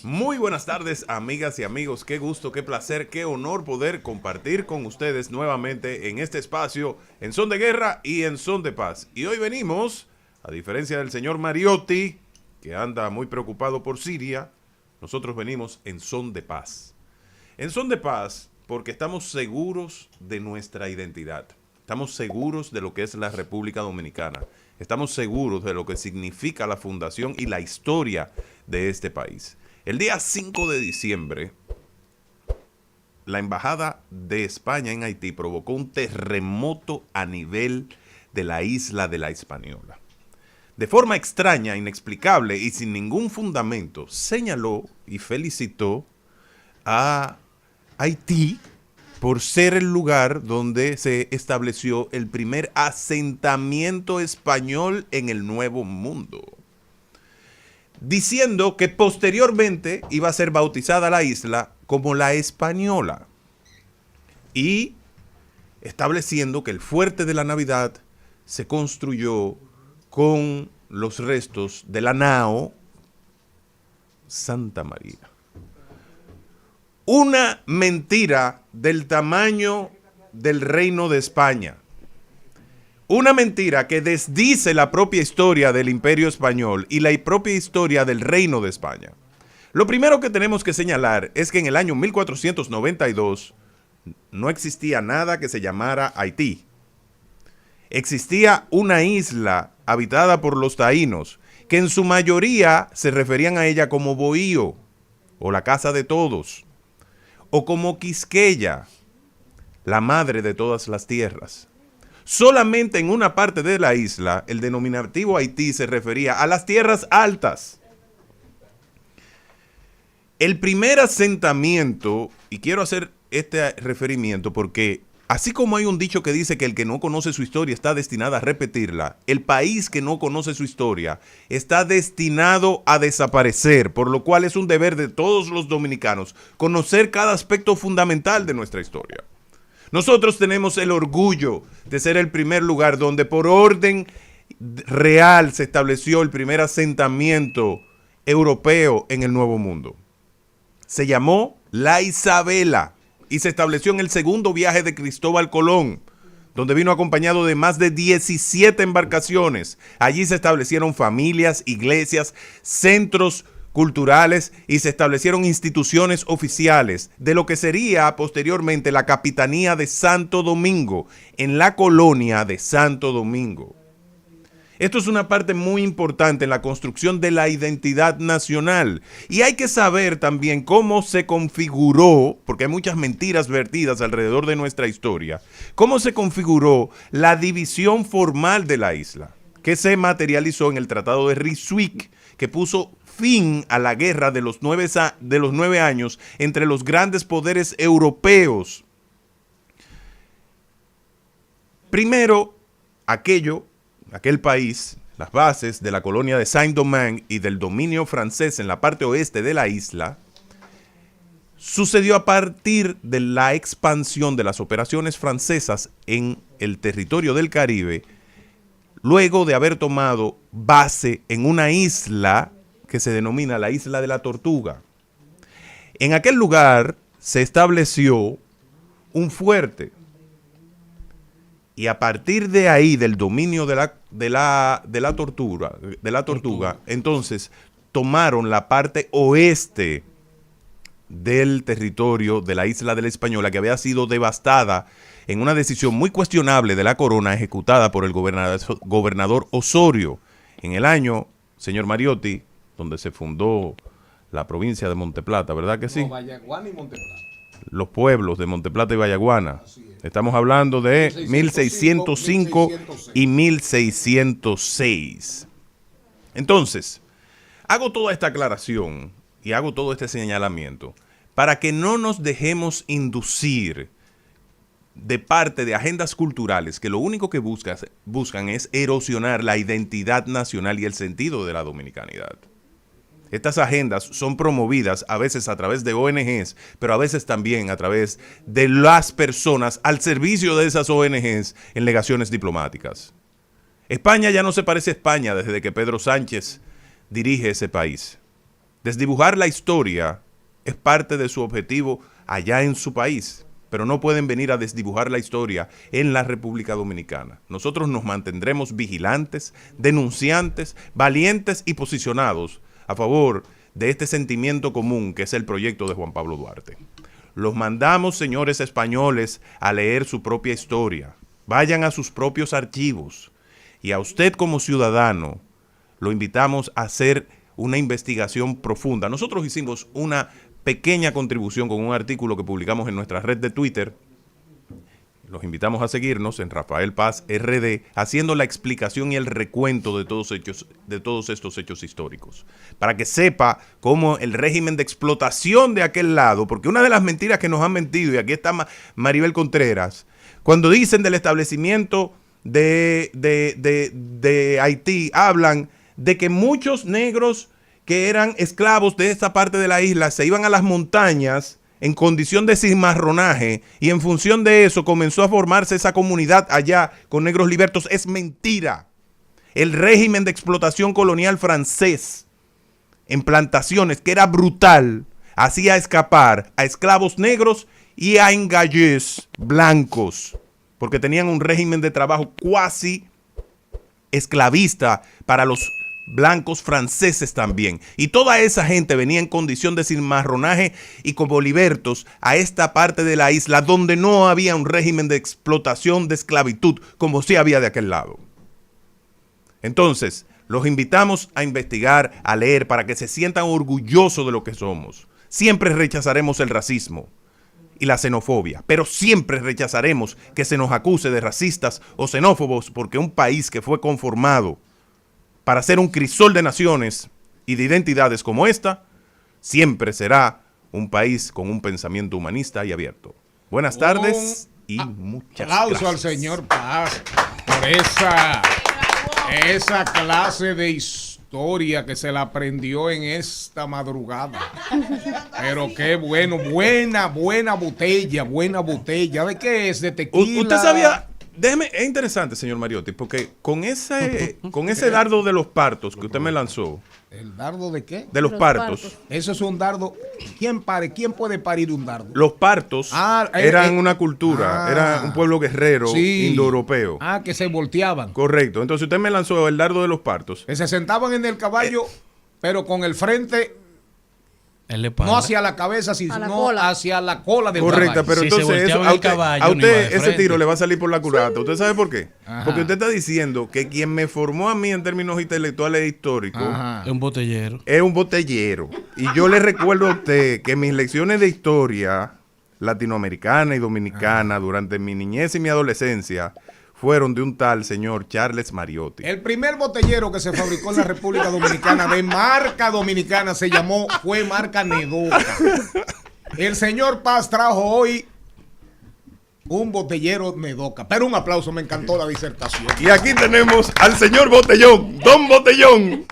Muy buenas tardes, amigas y amigos. Qué gusto, qué placer, qué honor poder compartir con ustedes nuevamente en este espacio, en son de guerra y en son de paz. Y hoy venimos, a diferencia del señor Mariotti, que anda muy preocupado por Siria, nosotros venimos en son de paz. En son de paz porque estamos seguros de nuestra identidad. Estamos seguros de lo que es la República Dominicana. Estamos seguros de lo que significa la fundación y la historia de este país. El día 5 de diciembre, la Embajada de España en Haití provocó un terremoto a nivel de la isla de la Hispaniola. De forma extraña, inexplicable y sin ningún fundamento, señaló y felicitó a Haití por ser el lugar donde se estableció el primer asentamiento español en el Nuevo Mundo, diciendo que posteriormente iba a ser bautizada la isla como la Española y estableciendo que el fuerte de la Navidad se construyó con los restos de la nao Santa María. Una mentira del tamaño del Reino de España. Una mentira que desdice la propia historia del Imperio Español y la propia historia del Reino de España. Lo primero que tenemos que señalar es que en el año 1492 no existía nada que se llamara Haití. Existía una isla habitada por los taínos, que en su mayoría se referían a ella como Bohío, o la casa de todos, o como Quisqueya, la madre de todas las tierras. Solamente en una parte de la isla, el denominativo Haití se refería a las tierras altas. El primer asentamiento, y quiero hacer este referimiento porque así como hay un dicho que dice que el que no conoce su historia está destinado a repetirla, el país que no conoce su historia está destinado a desaparecer, por lo cual es un deber de todos los dominicanos conocer cada aspecto fundamental de nuestra historia. Nosotros tenemos el orgullo de ser el primer lugar donde por orden real se estableció el primer asentamiento europeo en el Nuevo Mundo. Se llamó La Isabela y se estableció en el segundo viaje de Cristóbal Colón, donde vino acompañado de más de 17 embarcaciones. Allí se establecieron familias, iglesias, centros culturales y se establecieron instituciones oficiales de lo que sería posteriormente la Capitanía de Santo Domingo, en la colonia de Santo Domingo. Esto es una parte muy importante en la construcción de la identidad nacional. Y hay que saber también cómo se configuró, porque hay muchas mentiras vertidas alrededor de nuestra historia, cómo se configuró la división formal de la isla, que se materializó en el Tratado de Ryswick, que puso fin a la guerra de los 9 años entre los grandes poderes europeos. Primero, aquel país, las bases de la colonia de Saint-Domingue y del dominio francés en la parte oeste de la isla, sucedió a partir de la expansión de las operaciones francesas en el territorio del Caribe, luego de haber tomado base en una isla que se denomina la Isla de la Tortuga. En aquel lugar se estableció un fuerte. Y a partir de ahí, del dominio de la tortuga, entonces tomaron la parte oeste del territorio de la isla de la Española, que había sido devastada en una decisión muy cuestionable de la corona ejecutada por el gobernador Osorio en el año, señor Mariotti, donde se fundó la provincia de Monteplata, ¿verdad que sí? No, Vallaguana y Monteplata. Los pueblos de Monteplata y Vallaguana. Estamos hablando de 1605 y 1606. Entonces, hago toda esta aclaración y hago todo este señalamiento para que no nos dejemos inducir de parte de agendas culturales que lo único que buscan es erosionar la identidad nacional y el sentido de la dominicanidad. Estas agendas son promovidas a veces a través de ONGs, pero a veces también a través de las personas al servicio de esas ONGs en legaciones diplomáticas. España ya no se parece a España desde que Pedro Sánchez dirige ese país. Desdibujar la historia es parte de su objetivo allá en su país, pero no pueden venir a desdibujar la historia en la República Dominicana. Nosotros nos mantendremos vigilantes, denunciantes, valientes y posicionados a favor de este sentimiento común que es el proyecto de Juan Pablo Duarte. Los mandamos, señores españoles, a leer su propia historia. Vayan a sus propios archivos. Y a usted como ciudadano, lo invitamos a hacer una investigación profunda. Nosotros hicimos una pequeña contribución con un artículo que publicamos en nuestra red de Twitter. Los invitamos a seguirnos en Rafael Paz RD, haciendo la explicación y el recuento de todos estos hechos históricos, para que sepa cómo el régimen de explotación de aquel lado, porque una de las mentiras que nos han mentido, y aquí está Maribel Contreras, cuando dicen del establecimiento de Haití, hablan de que muchos negros que eran esclavos de esta parte de la isla se iban a las montañas en condición de cimarronaje, y en función de eso comenzó a formarse esa comunidad allá con negros libertos. Es mentira. El régimen de explotación colonial francés en plantaciones, que era brutal, hacía escapar a esclavos negros y a engallés blancos, porque tenían un régimen de trabajo cuasi esclavista para los blancos franceses también. Y toda esa gente venía en condición de cimarronaje y como libertos a esta parte de la isla donde no había un régimen de explotación, de esclavitud, como sí había de aquel lado. Entonces, los invitamos a investigar, a leer, para que se sientan orgullosos de lo que somos. Siempre rechazaremos el racismo y la xenofobia, pero siempre rechazaremos que se nos acuse de racistas o xenófobos, porque un país que fue conformado para ser un crisol de naciones y de identidades como esta, siempre será un país con un pensamiento humanista y abierto. Buenas tardes y muchas gracias. Aplauso al señor Paz por esa clase de historia que se la aprendió en esta madrugada. Pero qué bueno, buena botella. ¿De qué es? ¿De tequila? ¿Usted sabía? Déjeme, es interesante, señor Mariotti, porque con ese dardo de los partos que usted me lanzó. ¿El dardo de qué? De los partos. Eso es un dardo. ¿Quién puede parir un dardo? Los partos eran una cultura, era un pueblo guerrero, sí, indoeuropeo. Que se volteaban. Correcto. Entonces usted me lanzó el dardo de los partos. Que se sentaban en el caballo, pero con el frente no hacia la cabeza, sino hacia la cola del caballo. Correcto, pero entonces eso, a usted ese tiro le va a salir por la culata. ¿Usted sabe por qué? Ajá. Porque usted está diciendo que quien me formó a mí en términos intelectuales e históricos es un botellero. Es un botellero. Y yo le recuerdo a usted que mis lecciones de historia latinoamericana y dominicana durante mi niñez y mi adolescencia fueron de un tal señor Charles Mariotti. El primer botellero que se fabricó en la República Dominicana de marca dominicana fue marca Nedoca. El señor Paz trajo hoy un botellero Nedoca. Pero un aplauso, me encantó la disertación. Y aquí tenemos al señor Botellón, Don Botellón.